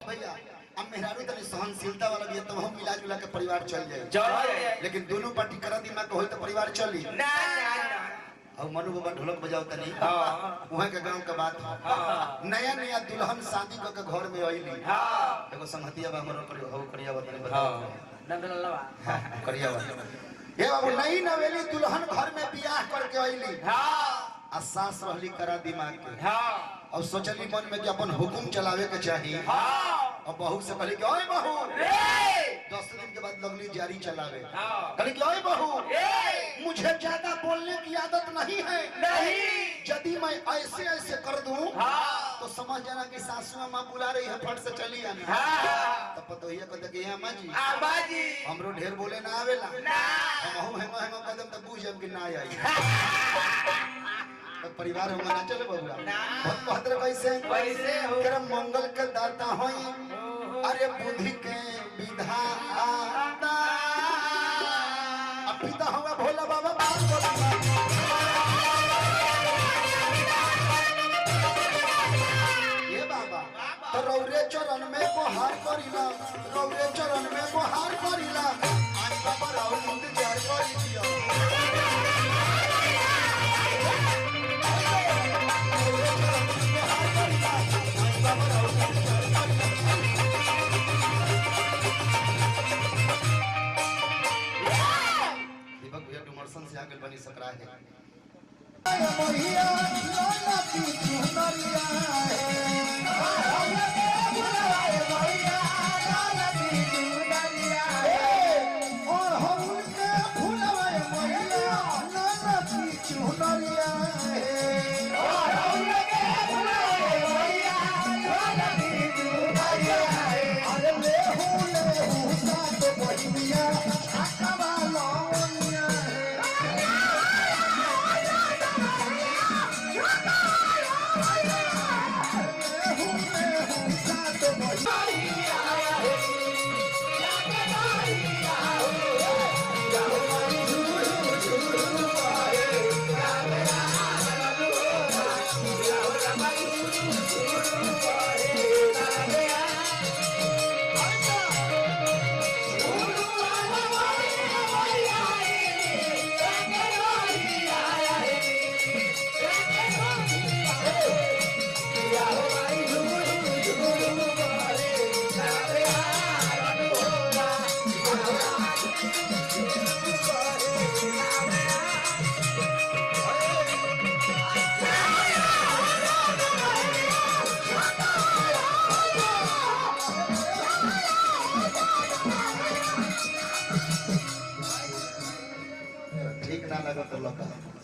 भैया अब मेहरारू तनी सहनशीलता वाला भी तो हम मिला जुला के परिवार चल जाए लेकिन दोनों पार्टी करा दिमाग होई तो परिवार चली ना ना ना और मनु बाबा ढोलक बजाओ तनी वहां के गांव के बात नया नया दुल्हन शादी के घर में आईली एगो संगतिया बा हमरो पर हो करिया बतनी बताओ नंदलालवा करिया ये बाबू नई नवेली दुल्हन घर में बियाह करके आईली आ सास रहली करा दिमाग के और सोचली मन में कि अपन हुकुम चलावे के चाहिए और बहू से कहली कि ओए बहू 10 दिन के बाद लगली जारी चलावे कहली कि ओए बहू मुझे ज्यादा बोलने की आदत नहीं है यदि मैं ऐसे ऐसे कर दूं तो समझ जाना कि सासू माँ बुला रही है फट से चली आना तब पतो ये कहते कि अम्मा जी हमरो ढेर बोले ना आवेला हम हेंगो हेंगो कदम तक बुझ जब कि ना आई तो परिवार होगा ना चले बबुआ बहुत बहतर कैसे तेरा मंगल के दाता होई अरे बुद्धि के विधाता अब पिता होगा भोला बाबा बात बोला ये बाबा तो रौरे चरण में गुहार करिला रौरे चरण में गुहार करिला आज बाबा राव इंतजार करी दिया से आगे बनी सकरा है और हम उनके भूलवाए मैया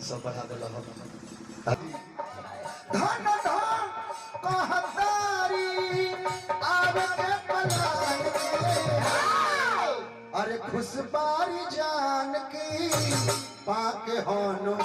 सब बढ़ा दिला हो धन धन कहतारी आवे के पलान के अरे खुशबारी जान की पाके होनो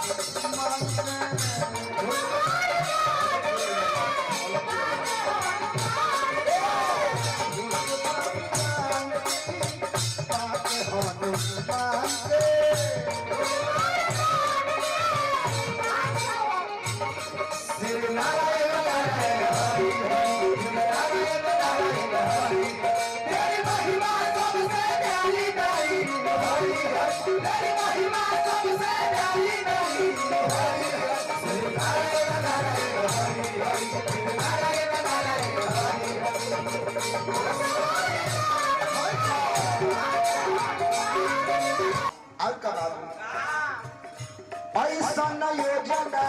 ऐसा न योजना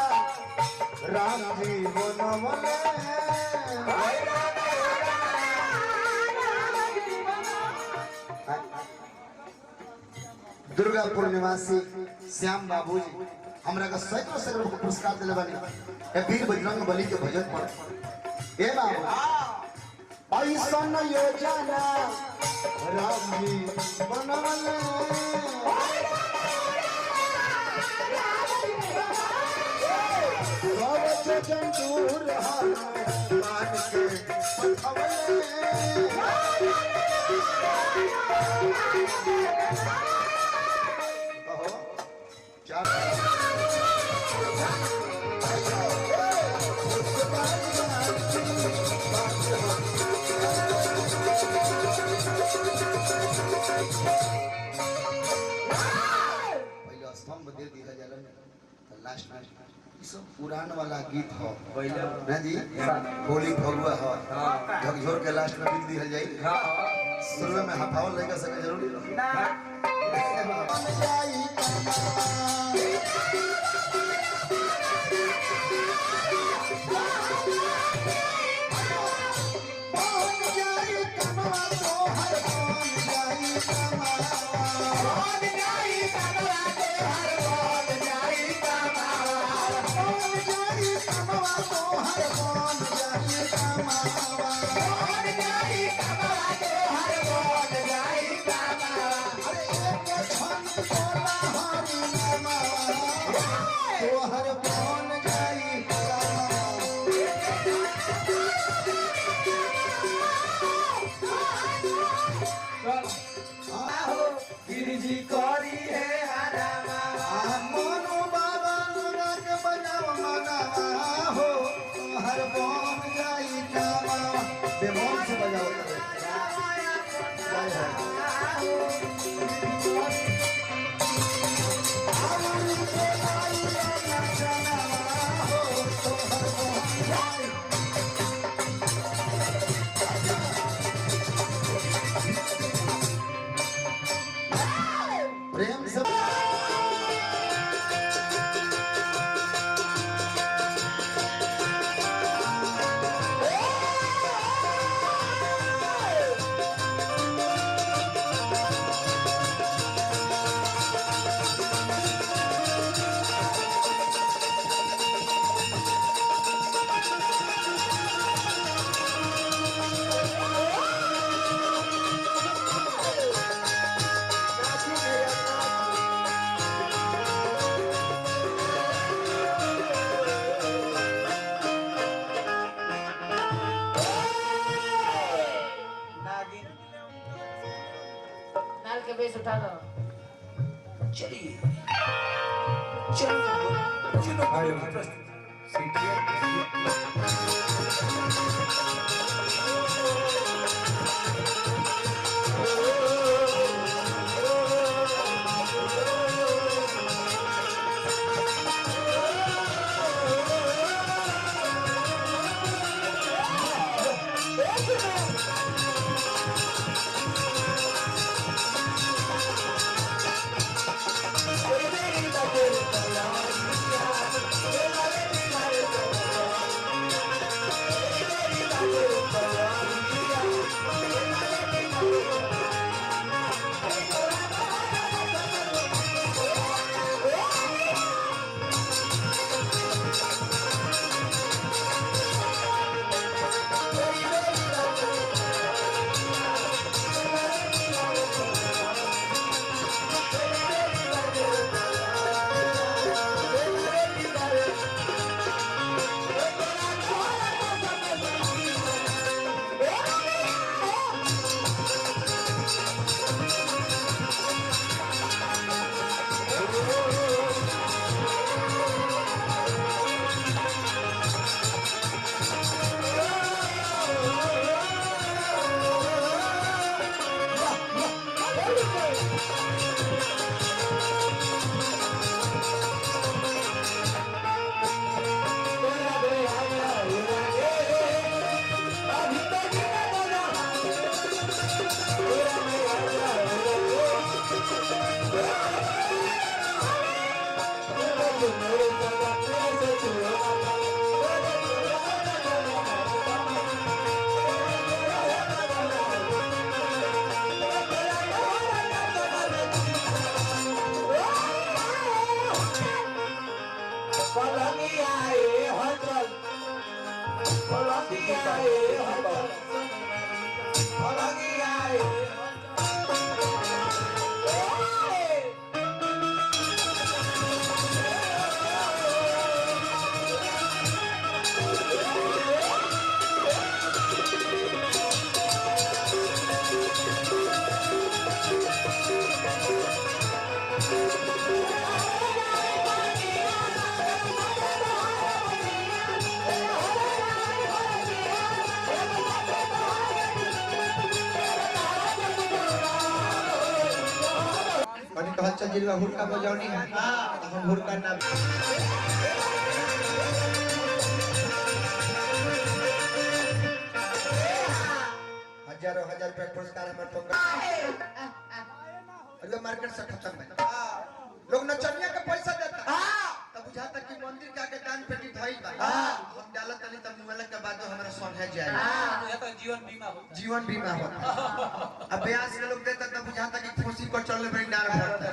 राम जी बनवले दुर्गापुर निवासी श्याम बाबूजी हमरा का सैकड़ों पुरस्कार दिले बानी वीर बजरंग बली के भजन पर ए बाबू ऐसा न योजना राम जी बनवले दूर मान के क्या पुरान वाला गीत हो ना जी होली फगुआ हो झकझोर के लास्ट में बिक दिहल जाई शुरू में हफावल लेके सके जरूरी ना प्रेम से के बेस उठा लो चलिए जिनका हुरका बजावनी है हम हुरका ना 11,000 रुपया पुरस्कार हमारे पंकज और मार्केट से खत्म है। लोग नचनिया का पैसा देता तब बुझाता कि मंदिर के आगे दान पेटी धइल बा। हम डालत तनी तब मुआला के बाद हमारा सोन है जाए ये तो जीवन बीमा हो अब ब्याज के लोग देता तब बुझाता कि खुशी को चलने बड़ी नार भरता।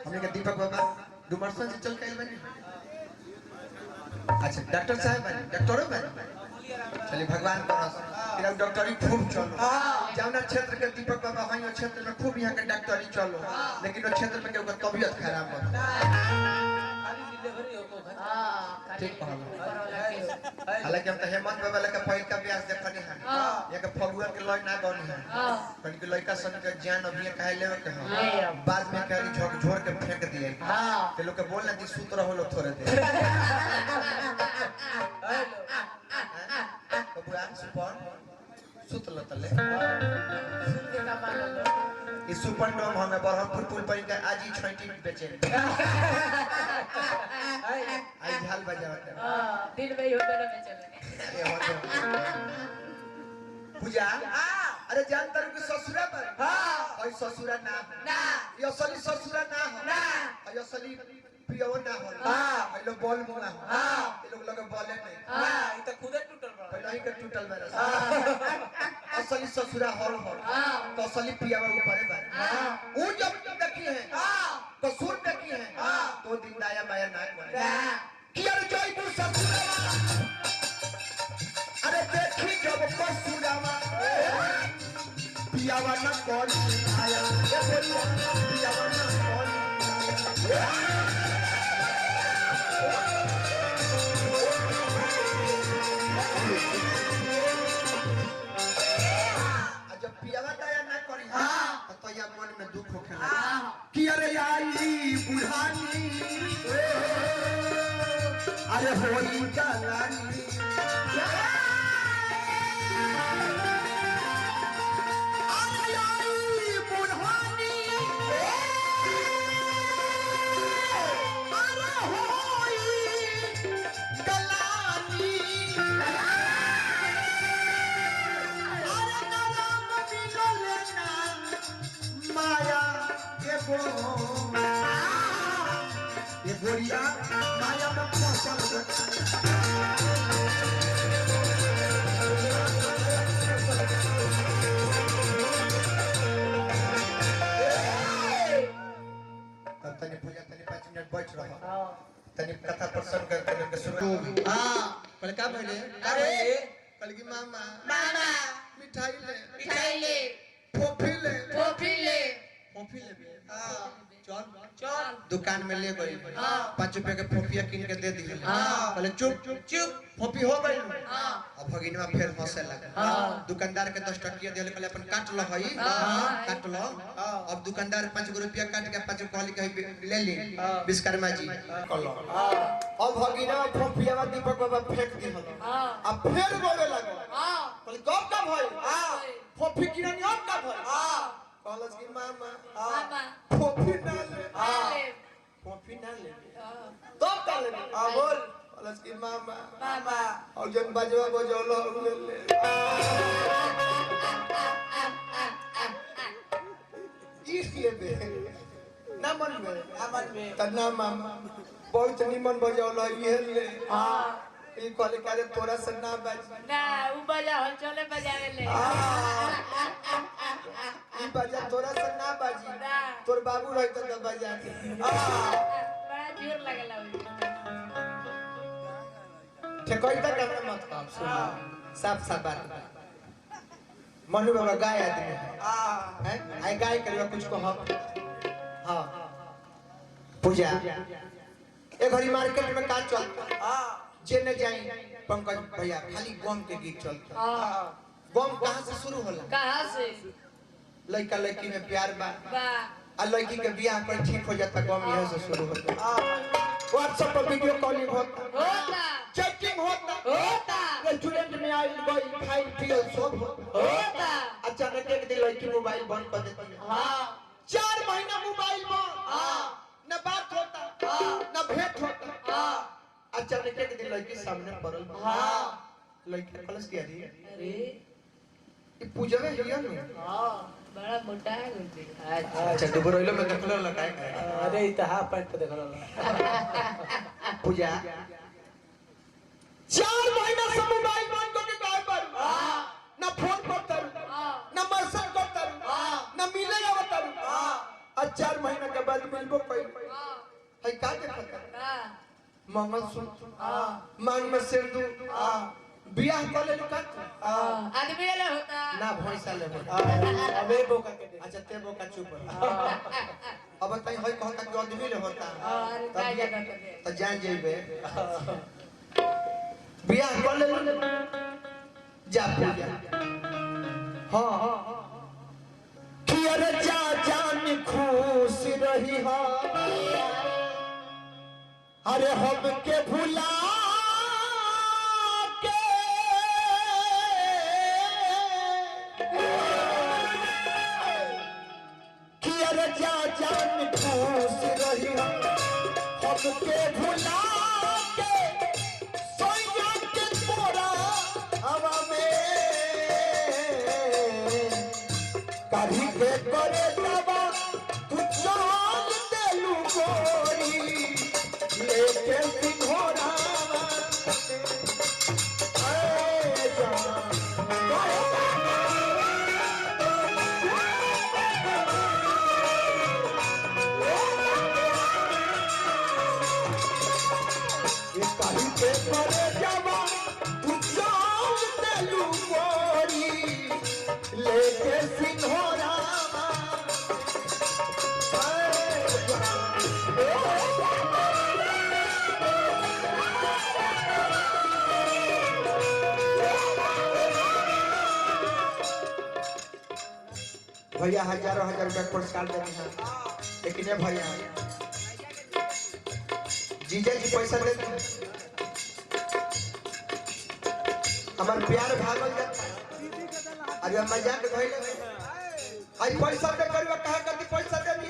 हमने का दीपक बाबा डुमरसन से चल के आइल बनी। अच्छा डॉक्टर साहब बनी डॉक्टरो बनी चलिए भगवान का तेरा डॉक्टरी खूब चलो जावना क्षेत्र के दीपक बाबा हई ओ क्षेत्र में खूब यहाँ के डॉक्टरी चलो लेकिन वो क्षेत्र में केहू तबीयत खराब हो ठीक हालांकि हम तो हेमंत बाबा लगा पहिल का ब्यास देखनी है यहाँ के फगुआ के लय ना गनी है कहीं के लड़का सन के जान अभी कहे लेवे के है बाद में कहीं झोक झोर के फेंक दिए के लोग के बोलना दी सूत रहो लो थोड़े देर तो बुआन सुपन सुत लतले इस सुपन डोम हमें बरहमपुर पुल पर इनका आज ही 20 बेचे आई झाल बजावत दिन में ही होता ना चले पूजा अरे जानतर के ससुरा पर और ससुरा ना ये असली ससुरा ना हो ये असली पियो ना हो ये लोग बोल मुआ हो ये लोग लगे बोले नहीं ये तो खुदे टूटल बा पहले ही के टूटल मेरा असली ससुरा हॉल तो असली पियावा ऊपर है वो जब देखी है कसूर देखी है तो दिन दाया माया ना करे कि अरे जयपुर ससुरा अरे देखी जब कसूरावा पियावा ना कौन आया ये बोलिए पियावा ना कौन जब पियावा दया ना करी तो या मन में दुख होखे कि अरे आई बुढ़ानी अरे होई जलानी ये गोरिया माया में फसल तब तनी पूजा तनी 5 मिनट बैठ रहा तनी कथा प्रसंग करके शुरू हां पहले का भइले कल की मामा मिठाई ले फोफी ले चल दुकान में ले गई 5 रुपए के फोफिया किन के दे दिए पहले चुप फोफी हो गई अब भगिनवा फिर हंसे लगा दुकानदार के 10 टकिया दिले कहले अपन काट लो हई काट लो अब दुकानदार 5 रुपया काट के 5 कहली कहि ले ले विश्वकर्मा जी कर लो अब भगिनवा फोफिया दीपक बाबा फेंक दी अब फिर बोले लगा कहले कब का भई फोफी किरानी अब का भई कहलस की मामा फोफी ना ले तब का ले बोल कहलस की मामा और जन बजवा बजौलो ले ले इसलिए बे ना मन में तना मामा बहुत निमन बजौलो ये ले ई कहले काले तोरा से ना बज ना उ बजा हो चले बजावे ले ई बजा तोरा से ना बाजी तोर बाबू रही तो बजा के बड़ा जोर लगला ठेकोइता करना मत काम सुन साफ बात मनु बाबा गाय आदमी है आई गाय करवा कुछ को हम हां पूजा ए घड़ी मार्केट में का चलता जे न जाई पंकज भैया खाली गम के गीत चलता गम कहां से शुरू होला कहां से लड़का लड़की में प्यार बा बा आ लड़की के बियाह पर ठीक हो जाता गम यहां से शुरू होता व्हाट्सएप पर वीडियो कॉलिंग होता चैटिंग होता रेस्टोरेंट में आई गई खाई पियो सब होता अचानक एक दिन लड़की मोबाइल बंद कर देती है 4 महीना मोबाइल बंद न बात होता न भेंट होता अचानक एक दिन लड़की सामने पड़ल लड़का कलश किया दी अरे ये पूजा में हिया नु हाँ बड़ा मोटा है गुरुजी अच्छा दुबर ओइलो में देखलो लगाए अरे इतना पैंट पे देखल पूजा 4 महीना से मोबाइल बंद करके गायब पर ना फोन करता ना मैसेज करता ना मिले आवता और 4 महीना के बाद मिलबो कोई है का देखता मंगलसूत्र मांग में सिंदूर बियाह कर ले का आदमी ले होता ना भैंसा ले अबे बोका के दे अच्छा ते बोका चुप अब तई होय कहता कि आदमी ले होता अरे काय ज्यादा कर दे तो जान जेबे बियाह कर ले जा पूजा हां कि अरे जा जान खुश रही हा अरे हम के भुला के कि अरे जा जान खुश रही हा हम के भुला के सोया के तोरा हवा में कभी के करे दवा तू जान देलू गोरी लेके सिंघोरा लेके सिंघोरा भैया हजारों हजार रुपया पुरस्कार देनी है लेकिन ये भैया जीजा जी पैसा दे हमार प्यार भागल जाता अरे मजाक धइले आई पैसा दे करवा कहा करती पैसा दे दी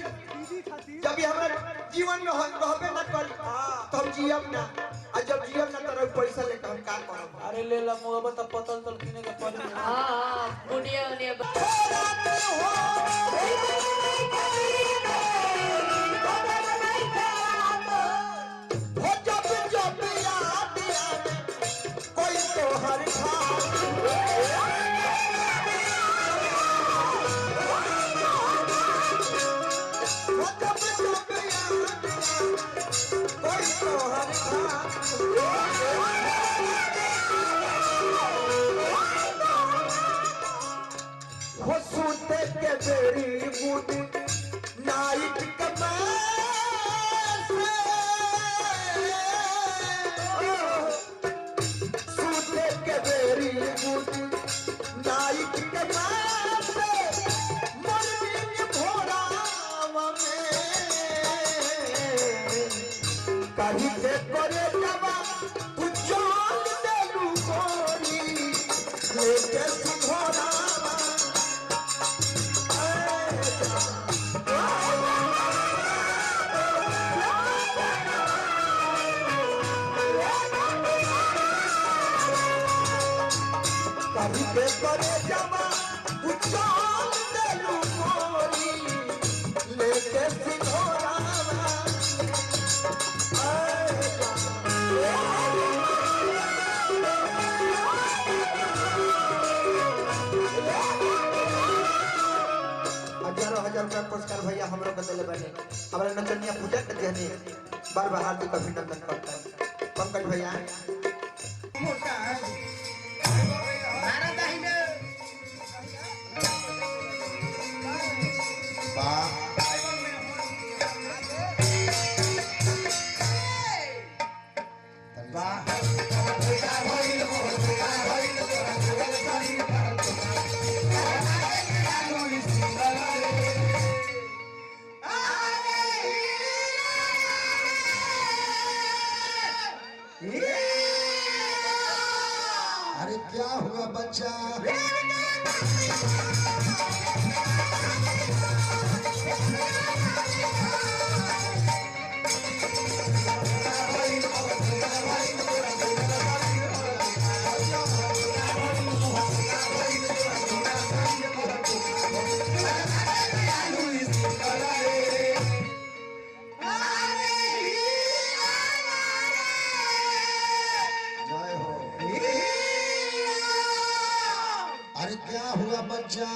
जब भी हमारे जीवन में रहबे ना कर तो हम जियब ना आ जब जियब ना तो पैसा लेके हम का करब अरे ले ला मोहब्बत पतल तल किने के पड़ी हां बुढ़िया उनिया हो जब जब याद आवे कोई तो हर सूते के बेरी बुद नाइट सूते के बेरी बुद नाइट मॉर्निंग भोरा में कहीं के करे जवा तू जान देलू गोरी लेके सिंघोरा कभी के करे जवा तू जान देलू गोरी लेके सिंघोरा हजारों हजार रुपया पुरस्कार भैया हम लोग दिले बने हमारे नचनिया पूजा के दिहनी बार बार हार्दिक अभिनंदन करता है पंकज भैया अरे क्या हुआ बच्चा अरे क्या हुआ बच्चा?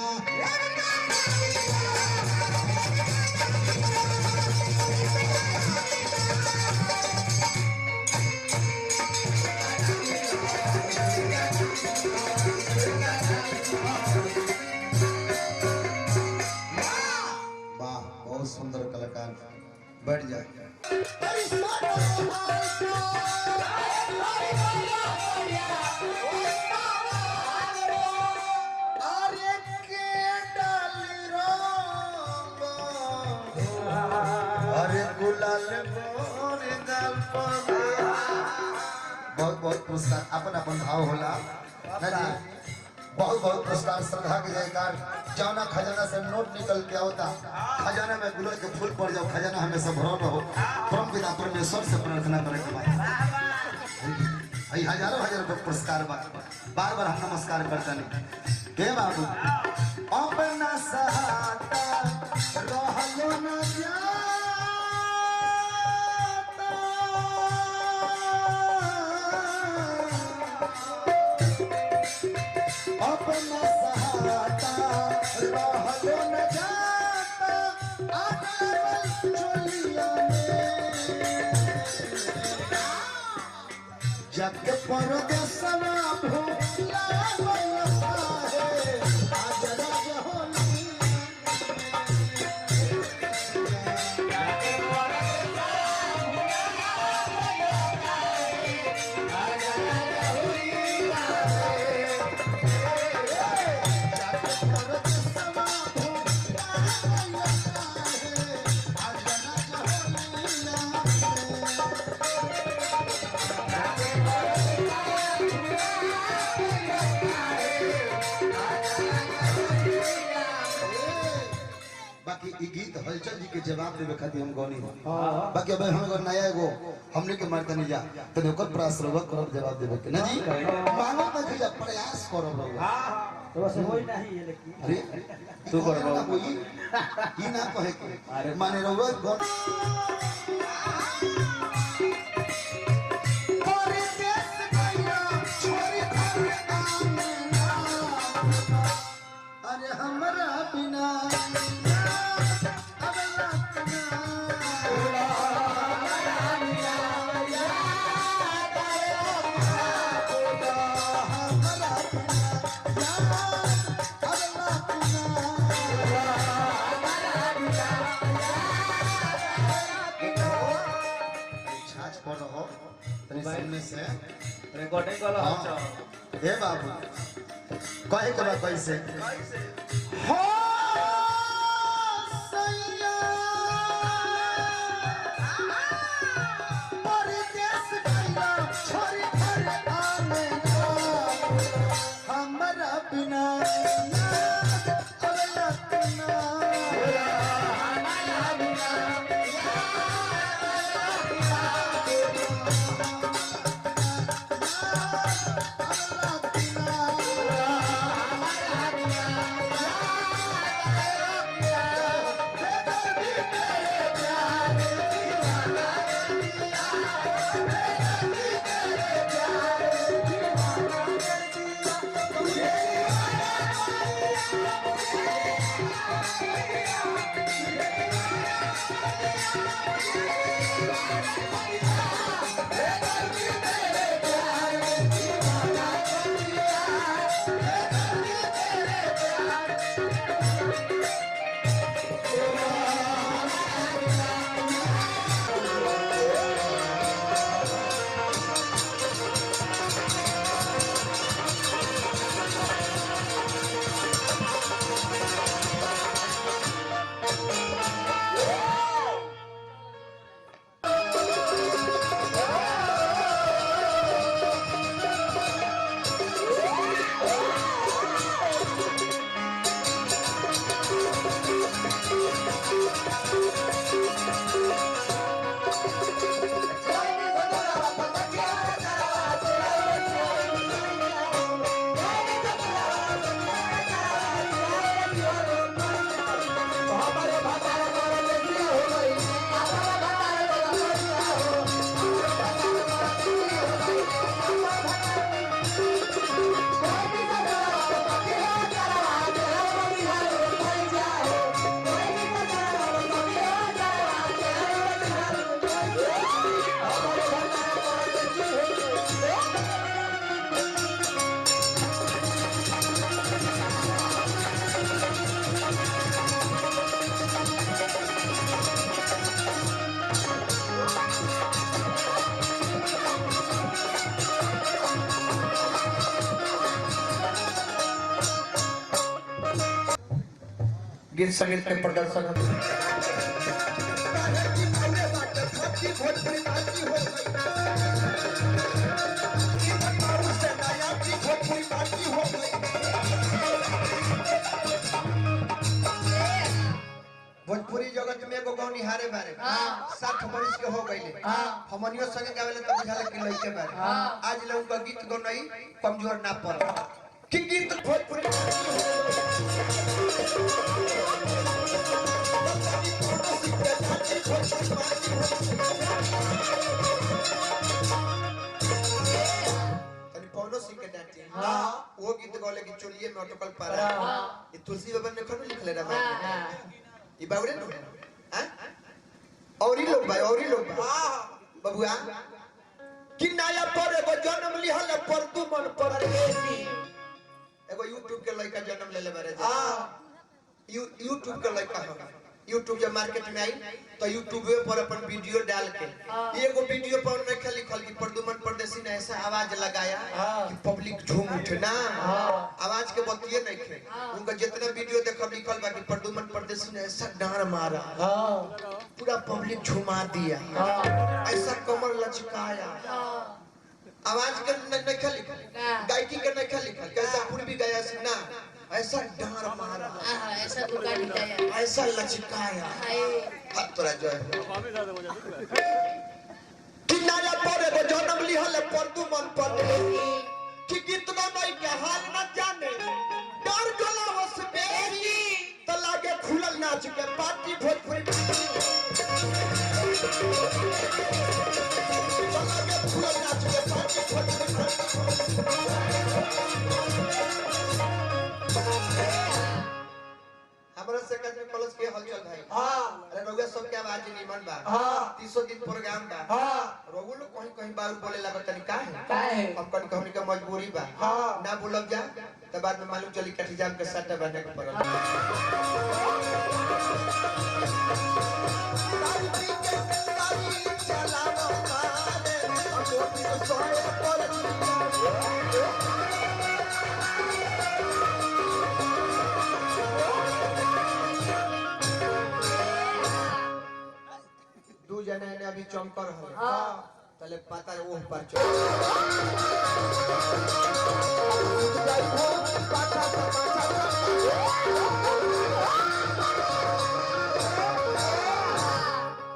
वाह, बहुत सुंदर कलाकार। बैठ जाए। बहुत बहुत पुरस्कार अपन अपन भाव होला ना जी। बहुत बहुत पुरस्कार श्रद्धा के जयकार। जाना खजाना से नोट निकल के होता, खजाना में गुलाब के फूल पड़ जाओ, खजाना हमेशा भरल रहो। परम पिता परमेश्वर से प्रार्थना करे के बाद हजारों हजार पुरस्कार बार बार हम नमस्कार करता नहीं के बाबू। अपना सहाता रहलो न जाता, अपना सहाता रहलो न जाता, अगल चोलिया में जग परदेसना भूला बनता है, आज राज होली बाकी ई गीत हलचल जी के जवाब देवे खातिर हम गौनी हो। बाकी अब हम एगो नया एगो हमने के मर्द नहीं जा तो ओकर प्रयास रहो करब जवाब देवे के ना जी। मांगो त कि प्रयास करब रहो। हां तो बस होई नहीं है लेकिन अरे तू करबो कोई ई ना कहे के माने रहो गौ परदेस गइया छोरी घर आंगना, अरे हमरा बिना रिकॉर्डिंग वाला हो हे बाबू कहे के बा कैसे हो सैया परदेस गइया छोरी घर आंगना, हमरा बिना अगला बिना गीत संगीत के प्रदर्शन भोजपुरी जगत में एगो गाँव निहारे बारे 60 बरिस के हो गईले हमनियो संगे गावेले त बुझाले कि लइके बारे आज ले उनका गीत गनई कमजोर ना पड़ कि गीत भोजपुरी तनी पौनो सिंह के डांटी वो गीत गौले की चोलिए में अटकल पारा ये तुलसी बाबा ने खन लिखले रे ई बावरे न हैं और ही लोग बबुआ कि नया पर एगो जन्म लिहल पर तू मन पर एगो YouTube के लड़का जन्म ले बारे YouTube के लड़का हो YouTube जब मार्केट में आई तो YouTube पर अपन वीडियो डाल के एगो वीडियो पर में लिखल कि प्रदुमन परदेसी ने ऐसा आवाज लगाया कि पब्लिक झूम उठे ना आवाज के बतिए नहीं खे उनका जितना वीडियो देखब लिखल बा कि प्रदुमन परदेसी ने ऐसा डांड मारा पूरा पब्लिक झुमा दिया ऐसा कमर लचकाया आवाज के नहीं लिखल गायकी के नहीं लिखल कैसा पूर्वी गाया ना ऐसा डांड मारा ऐसा दुका दिखाया ऐसा लचकाया हाथ तोरा जो है कि नया पर एगो जन्म लिहल पर तू मन पर कि कितना नहीं के हाल न जाने डर गला वस बेरी त लागे खुलल नाच के पार्टी भोजपुरी लागे खुलल नाच के पार्टी भोजपुरी हमरा से कज में कलश के हलचल भाई अरे रउआ सब के आवाज निमन बा 300 दिन प्रोग्राम बा रउआ लोग कहीं बार बोले लागत तनी काहे हम कहीं कहनी के मजबूरी बा ना बोलब जा त बाद में मालूम चली कठी जाम के साथ बने के पड़ल दू जने ने अभी चमकर हो तले पता है वो पर चल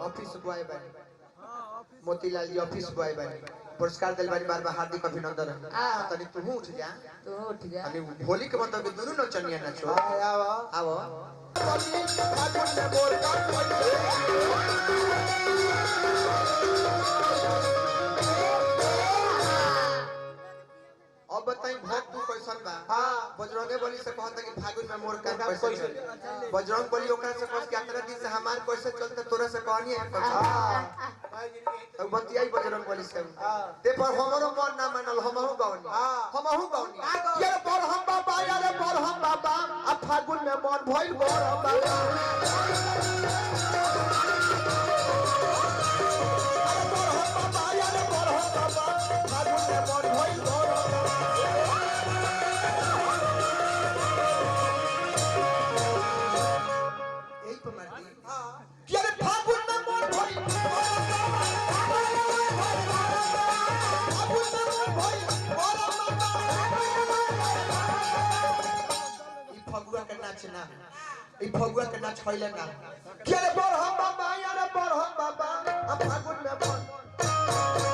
ऑफिस बॉय बने मोतीलाल जी ऑफिस बॉय बने पुरस्कार दिल बारी बार हार्दिक अभिनंदन तनी तू उठ जा अभी होली के मतलब के दोनों नचनिया नचो आओ अब बताई भक्त तू कैसन बा बजरंगे बली से कहता कि फागुन में मोर का कैसे चले बजरंग बली ओकरा से कह के यात्रा दिन से हमार कैसे चलते तोरा से कहनी है तो बतियाई बजरंग बली से ते पर हमरो मन ना मानल हमहु गावनी ये पर हम बाबा यार पर हम बाबा आ फागुन में मन भइल बोर हम बाबा फगुआ के नाच होइले ना के रे बोर हम बाबा यार बोर हम बाबा अब फागुन में बोल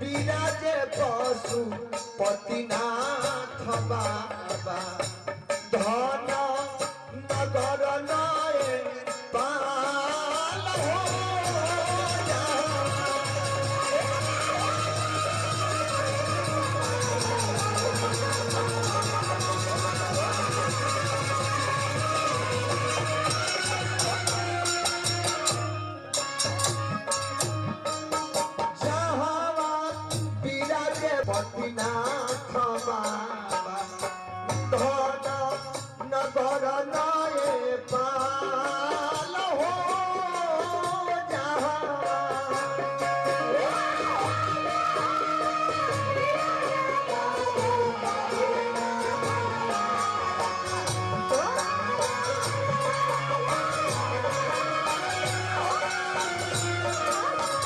Vida पशुपतिनाथ बाबा धन नगर नए पाल हो पतिनाथ बाबा धन नगर नए पाल हो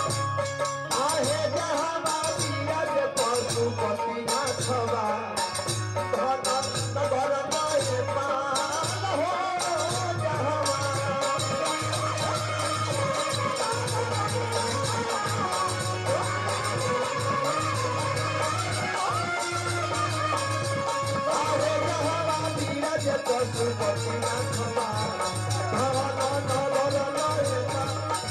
आहे जहाँ पशुपतिनाथ बाबा धन नगर नए पाल हो पशुपतिनाथ बाबा धन नगर नए पाल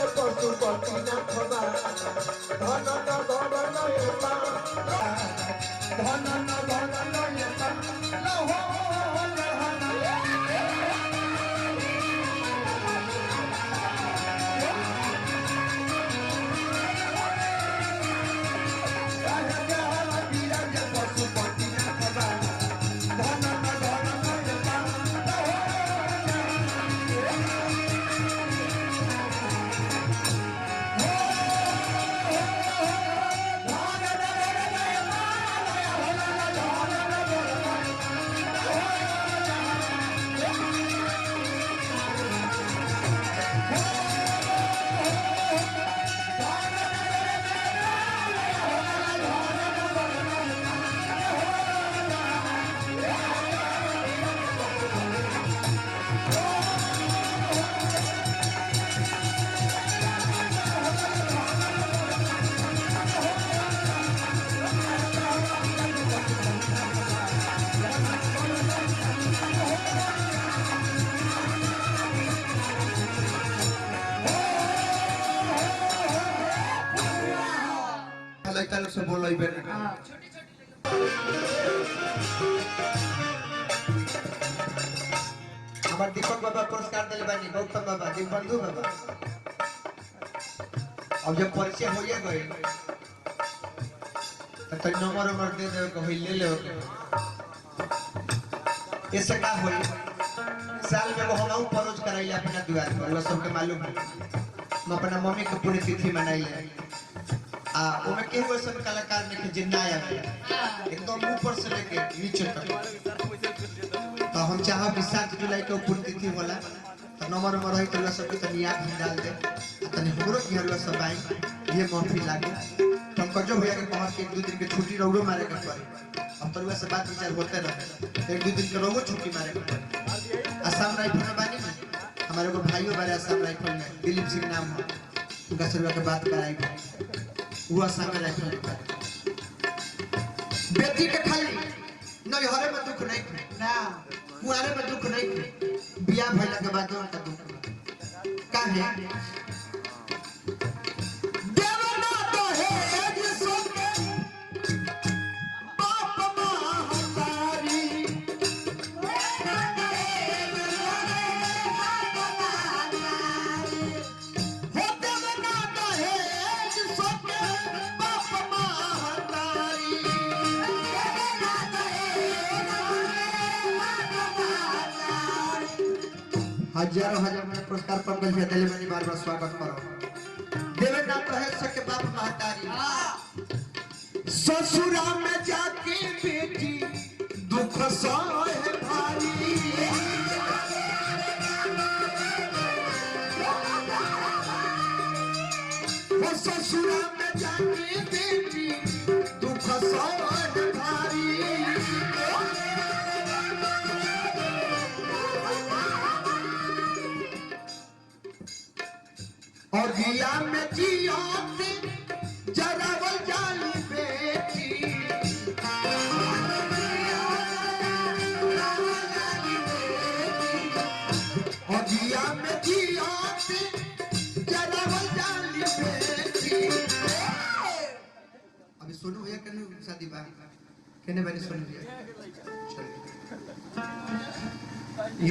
पशुपतिनाथ बाबा धन नगर नए पाल धन नगर नए पाल हो पशुपतिनाथ बाबा धन नगर नए लड़का लोग से बोलो हमारे दीपक बाबा पुरस्कार दिले बानी गौतम बाबा दीपबंधु बाबा अब जब परिचय हो गए तो नंबर दे दे को ले ले ऐसे का होई साल में वो हम परोज कराइले अपना द्वार पर वो सबके मालूम है हम अपना मम्मी के पूरी तिथि मनाइले आ ओमे के वो सब कलाकार ने के जिन्ना आया एकदम ऊपर से लेके नीचे तक तो हम चाहो कि 7 जुलाई को पूरी तिथि होला तो नंबर है तो सब के तनी याद डाल दे तनी हमरो घर सब आई ये महफिल लागे हम कजो भैया के कहत के 1-2 दिन के छुट्टी रौरो मारे के पड़ी अब तरुआ से बात विचार होते रहे 1-2 दिन के रौरो छुट्टी मारे के पड़ी असम राइफल में बानी हमारे को भाइयों बारे असम राइफल में दिलीप सिंह नाम है उनका सरुआ के बात कराई वो असम राइफल में बेटी के खाली नैहरे में दुख नहीं ना कुआरे में दुख नहीं बियाह भइला के बाद उनका दुख काहे देवना तो है जिसके हजारों हजार में पुरस्कार पंकज भैया दिले बनी बार बार स्वागत करो देवे ना कहे सके बाप महतारी ससुरा में जाके बेटी दुख सहे भारी ससुरा में जाके बेटी दुख सहे भारी और दिया में जियाते जरावल जाली बेटी और दिया में जियाते जरावल जाली बेटी अभी सोनू भैया कने शादी बा कने बनी सोनू भैया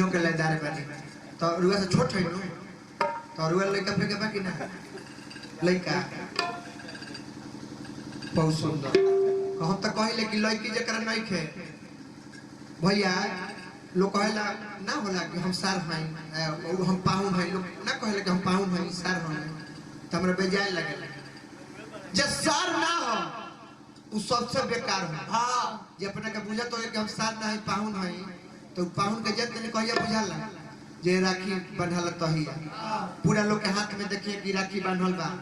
यो के लेदार बनी तो रुआ से छोट है नु तो रुआ लड़का फेंके बाकी ना लड़का बहुत सुंदर हम तो कहले कि लड़की जकरा नहीं खे भैया लोग कहला ना होला कि हम सार हैं हम पाहुन हैं लोग ना कहले कि हम पाहुन हैं सार हैं तो हमरा बेजाय लगे जे सार ना हो उ सबसे बेकार हो हां जे अपना के बुझत हो कि हम सार ना है पाहुन हैं तो पाहुन के जत ने कहिया बुझाला जे राखी बंधल तहिया पूरा लोग के हाथ में देखिए कि राखी बांधल बा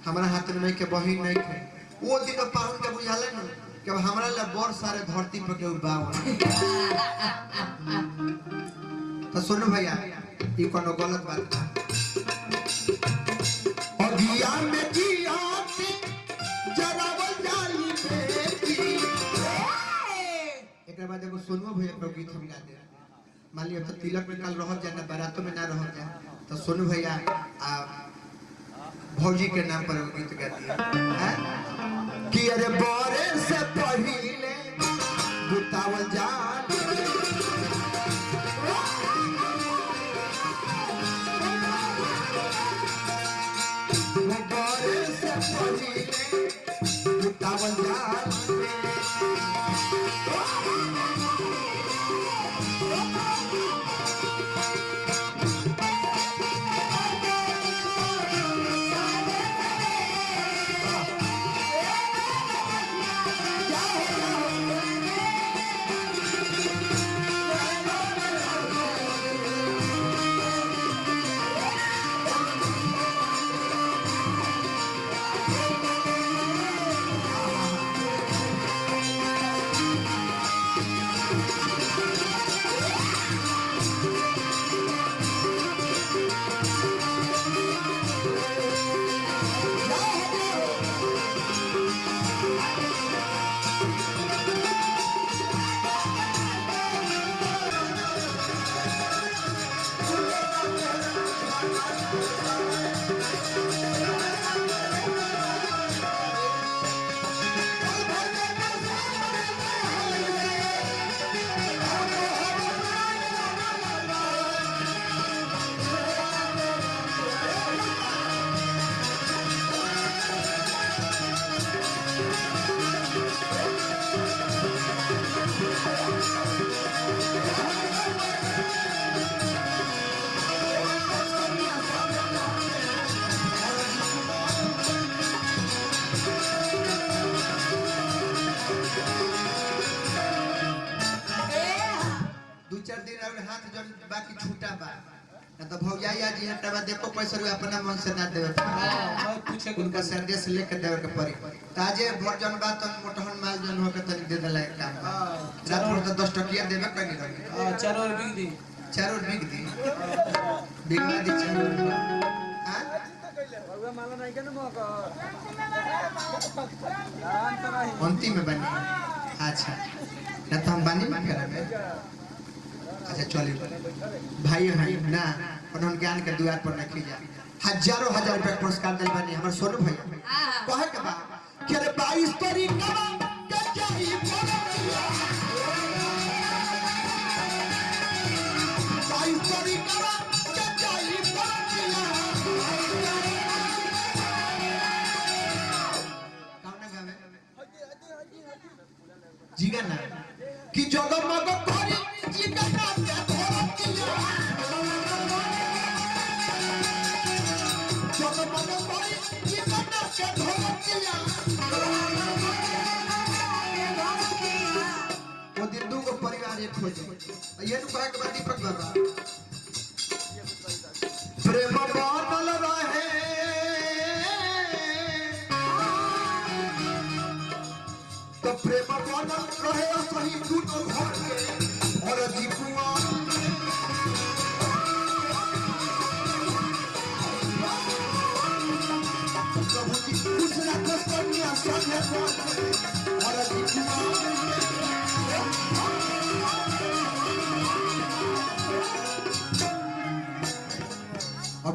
हमरा हाथ में नहीं के बहिन नहीं के वो दिन पाहुन के बुझाले न कि हमरा ले बड़ सारे धरती पर के बा तो सुनो भैया ई कोनो गलत बात और दिया में जिया के जरावल जाली बेटी एकरा बाद एगो सुनो भैया के गीत हम गा दे मान लिया तो तिलक में कल रह जाए ना बारातों में ना रह जाए तो सोनू भैया भौजी के नाम पर गीत गा दिया कि अरे बोरे से पहिले गुतावल जान बोरे से पहिले गुतावल जान बाकी छूटा बा ना तो भौजाइया जी हटवा देखो पैसा रुपया अपना मन से ना देवे हां पूछे उनका संदेश लेके देवे के पड़ी ताजे भरजन बात तो मोटहन माल जन हो के तनी दे देला काम रात भर तो 10 टकिया देवे कनी रही हां 4 और बिक दी बिगवा दी 4 हां भगवा माला नहीं के न मौका अंतिम में बनी अच्छा ना तो हम बनी मान करबे अच्छा चलिए भाई भाई ना उन्होंने ज्ञान के द्वार पर रखी जा हजारों हजार रुपया पुरस्कार दिल बनी हमारे सोनू भैया कहे के बा कि अरे 22 तारीख का के चाहिए 22 तारीख का के चाहिए कौन गावे जीगा ना कि जगमग करी जीगा ना खोजे ये नु कहे के बाद दीपक बाबा प्रेम बादल रहे तो प्रेम बादल रहे सही दूनो घर के और दीपुआ प्रभु जी खुश रखो कन्या संगे